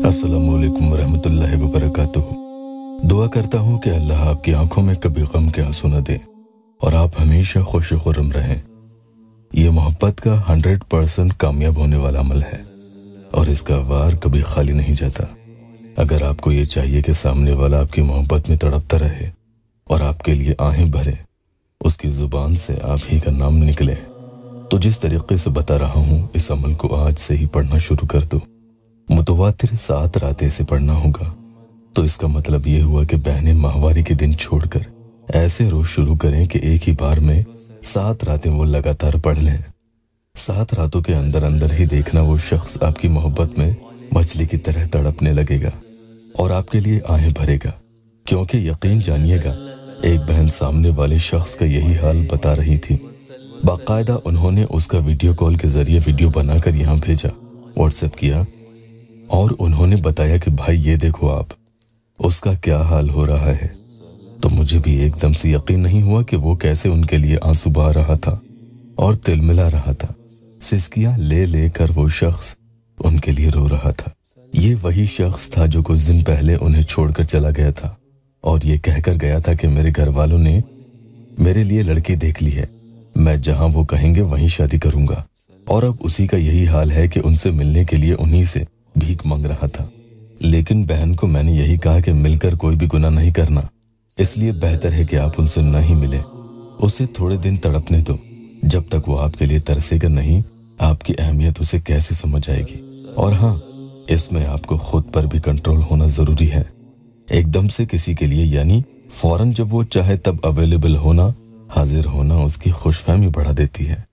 अस्सलामुअलैकुम वरहमतुल्लाहि वबरकातुहू। दुआ करता हूँ कि अल्लाह आपकी आंखों में कभी गम के आंसू न दे और आप हमेशा खुश खुर्रम रहें। ये मोहब्बत का 100% कामयाब होने वाला अमल है और इसका वार कभी खाली नहीं जाता। अगर आपको ये चाहिए कि सामने वाला आपकी मोहब्बत में तड़पता रहे और आपके लिए आहें भरे, उसकी जुबान से आप ही का नाम निकले, तो जिस तरीके से बता रहा हूँ इस अमल को आज से ही पढ़ना शुरू कर दो। मुतवातिर 7 रातें से पढ़ना होगा। तो इसका मतलब ये हुआ कि बहनें माहवारी के दिन छोड़कर ऐसे रोज शुरू करें कि एक ही बार में 7 रातें वो लगातार पढ़ लें। 7 रातों के अंदर अंदर ही देखना वो शख्स आपकी मोहब्बत में मछली की तरह तड़पने लगेगा और आपके लिए आहें भरेगा। क्योंकि यकीन जानिएगा, एक बहन सामने वाले शख्स का यही हाल बता रही थी। बाकायदा उन्होंने उसका वीडियो कॉल के जरिए वीडियो बनाकर यहाँ भेजा, व्हाट्सएप किया और उन्होंने बताया कि भाई ये देखो आप, उसका क्या हाल हो रहा है। तो मुझे भी एकदम से यकीन नहीं हुआ कि वो कैसे उनके लिए आंसू बहा रहा था और तिलमिला रहा था। सिसकियां ले लेकर वो शख्स उनके लिए रो रहा था। ये वही शख्स था जो कुछ दिन पहले उन्हें छोड़कर चला गया था और ये कहकर गया था कि मेरे घर वालों ने मेरे लिए लड़की देख ली है, मैं जहां वो कहेंगे वहीं शादी करूंगा। और अब उसी का यही हाल है कि उनसे मिलने के लिए उन्हीं से भीख मांग रहा था। लेकिन बहन को मैंने यही कहा कि मिलकर कोई भी गुनाह नहीं करना, इसलिए बेहतर है कि आप उनसे नहीं मिले, उसे थोड़े दिन तड़पने दो। जब तक वो आपके लिए तरसेगा नहीं, आपकी अहमियत उसे कैसे समझ आएगी। और हाँ, इसमें आपको खुद पर भी कंट्रोल होना जरूरी है। एकदम से किसी के लिए यानी फौरन जब वो चाहे तब अवेलेबल होना, हाजिर होना उसकी खुशफहमी बढ़ा देती है।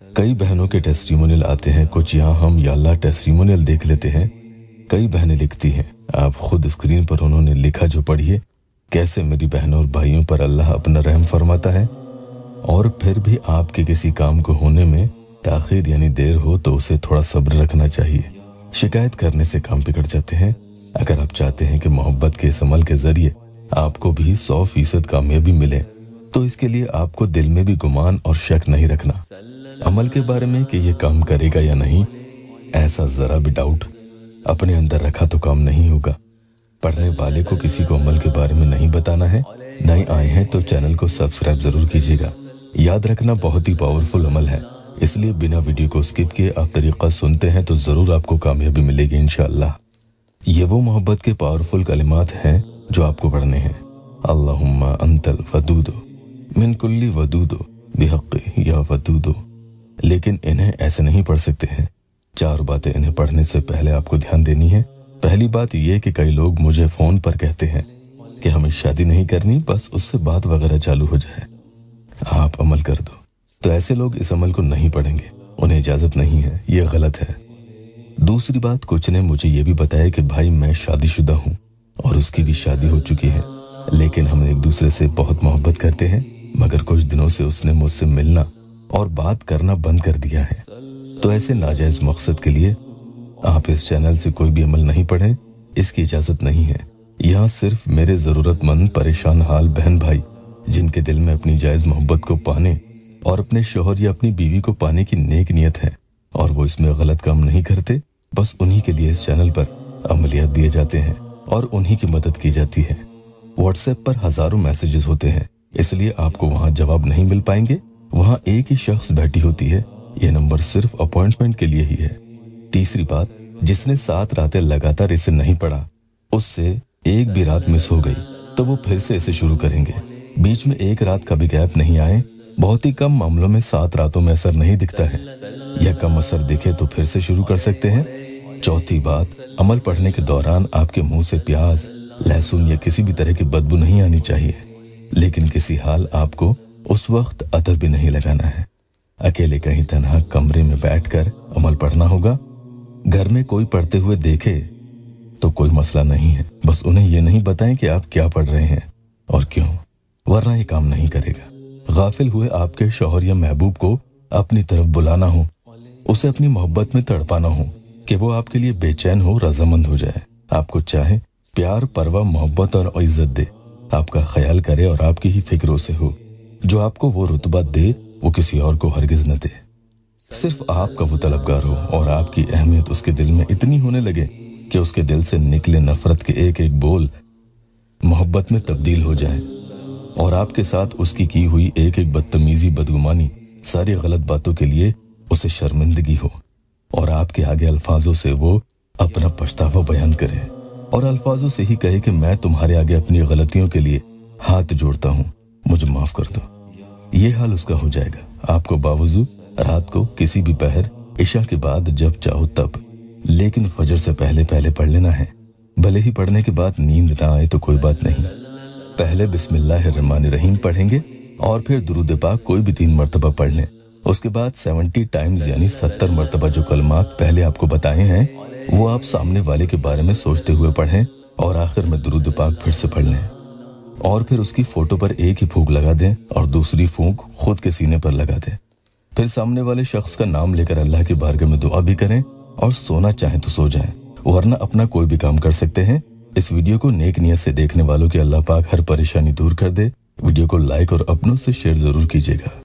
कई बहनों के टेस्टिमोनियल आते हैं, कुछ यहाँ हम या अल्लाह टेस्टिमोनियल देख लेते हैं। कई बहनें लिखती हैं, आप खुद स्क्रीन पर उन्होंने लिखा जो पढ़िए, कैसे मेरी बहनों और भाइयों पर अल्लाह अपना रहम फरमाता है। और फिर भी आपके किसी काम को होने में ताखीर यानी देर हो तो उसे थोड़ा सब्र रखना चाहिए। शिकायत करने से काम बिगड़ जाते हैं। अगर आप चाहते हैं कि मोहब्बत के इस अमल के जरिए आपको भी 100% कामयाबी मिले, तो इसके लिए आपको दिल में भी गुमान और शक नहीं रखना अमल के बारे में कि ये काम करेगा या नहीं। ऐसा जरा भी डाउट अपने अंदर रखा तो काम नहीं होगा। पढ़ने वाले को किसी को अमल के बारे में नहीं बताना है। नए आए हैं तो चैनल को सब्सक्राइब जरूर कीजिएगा। याद रखना बहुत ही पावरफुल अमल है, इसलिए बिना वीडियो को स्किप किए आप तरीका सुनते हैं तो जरूर आपको कामयाबी मिलेगी इंशाअल्लाह। ये वो मोहब्बत के पावरफुल कलिमात हैं जो आपको पढ़ने हैं। अल्लाहुम्मा अंतल वदूदो मिन कुल्ली वदूदो बिहक़्क़ि या वदूदो। लेकिन इन्हें ऐसे नहीं पढ़ सकते हैं। 4 बातें इन्हें पढ़ने से पहले आपको ध्यान देनी है। पहली बात यह कि कई लोग मुझे फोन पर कहते हैं कि हमें शादी नहीं करनी, बस उससे बात वगैरह चालू हो जाए, आप अमल कर दो। तो ऐसे लोग इस अमल को नहीं पढ़ेंगे, उन्हें इजाजत नहीं है, ये गलत है। दूसरी बात, कुछ ने मुझे ये भी बताया कि भाई मैं शादीशुदा हूँ और उसकी भी शादी हो चुकी है, लेकिन हम एक दूसरे से बहुत मोहब्बत करते हैं, मगर कुछ दिनों से उसने मुझसे मिलना और बात करना बंद कर दिया है। तो ऐसे नाजायज मकसद के लिए आप इस चैनल से कोई भी अमल नहीं पढ़ें, इसकी इजाजत नहीं है। यहाँ सिर्फ मेरे जरूरतमंद परेशान हाल बहन भाई जिनके दिल में अपनी जायज मोहब्बत को पाने और अपने शोहर या अपनी बीवी को पाने की नेक नियत है और वो इसमें गलत काम नहीं करते, बस उन्हीं के लिए इस चैनल पर अमलियात दिए जाते हैं और उन्हीं की मदद की जाती है। व्हाट्सएप पर हजारों मैसेजेस होते हैं, इसलिए आपको वहाँ जवाब नहीं मिल पाएंगे। वहाँ एक ही शख्स बैठी होती है, ये नंबर सिर्फ अपॉइंटमेंट के लिए ही है। तीसरी बात, जिसने 7 रातें लगातार इसे नहीं पढ़ा, उससे एक भी रात मिस हो गई तो वो फिर से इसे शुरू करेंगे। बीच में एक रात का भी गैप नहीं आए। बहुत ही कम मामलों में 7 रातों में असर नहीं दिखता है, या कम असर दिखे तो फिर से शुरू कर सकते हैं। चौथी बात, अमल पढ़ने के दौरान आपके मुंह से प्याज, लहसुन या किसी भी तरह की बदबू नहीं आनी चाहिए, लेकिन किसी हाल आपको उस वक्त अतर भी नहीं लगाना है। अकेले कहीं तन्हा कमरे में बैठकर अमल पढ़ना होगा। घर में कोई पढ़ते हुए देखे तो कोई मसला नहीं है, बस उन्हें ये नहीं बताएं कि आप क्या पढ़ रहे हैं और क्यों, वरना ये काम नहीं करेगा। गाफिल हुए आपके शौहर या महबूब को अपनी तरफ बुलाना हो, उसे अपनी मोहब्बत में तड़पाना हो कि वो आपके लिए बेचैन हो, रजामंद हो जाए, आपको चाहे, प्यार, परवाह, मोहब्बत और इज्जत दे, आपका ख्याल करे और आपकी ही फिक्रों से हो। जो आपको वो रुतबा दे वो किसी और को हरगिज न दे। सिर्फ आपका वो तलबगार हो और आपकी अहमियत उसके दिल में इतनी होने लगे कि उसके दिल से निकले नफरत के एक एक बोल मोहब्बत में तब्दील हो जाए और आपके साथ उसकी की हुई एक एक बदतमीजी, बदगुमानी, सारी गलत बातों के लिए उसे शर्मिंदगी हो और आपके आगे अल्फाजों से वो अपना पछतावा बयान करे और अल्फाजों से ही कहे कि मैं तुम्हारे आगे अपनी गलतियों के लिए हाथ जोड़ता हूँ, मुझे माफ कर दो। ये हाल उसका हो जाएगा। आपको बावजू रात को किसी भी पहर, इशा के बाद, जब चाहो तब, लेकिन फजर से पहले पहले पढ़ लेना है। भले ही पढ़ने के बाद नींद ना आए तो कोई बात नहीं, पहले बिस्मिल्लाहिर्रहमानिर्रहीम पढ़ेंगे और फिर दुरूद पाक कोई भी 3 मरतबा पढ़ लें। उसके बाद 70 टाइम्स यानी 70 मरतबा जो कलमात पहले आपको बताए हैं वो आप सामने वाले के बारे में सोचते हुए पढ़ें और आखिर में दुरूद पाक फिर से पढ़ लें और फिर उसकी फोटो पर एक ही फूंक लगा दें और दूसरी फूंक खुद के सीने पर लगा दें। फिर सामने वाले शख्स का नाम लेकर अल्लाह की बारगाह में दुआ भी करें और सोना चाहें तो सो जाएं, वरना अपना कोई भी काम कर सकते हैं। इस वीडियो को नेक नियत से देखने वालों की अल्लाह पाक हर परेशानी दूर कर दे। वीडियो को लाइक और अपनों से शेयर जरूर कीजिएगा।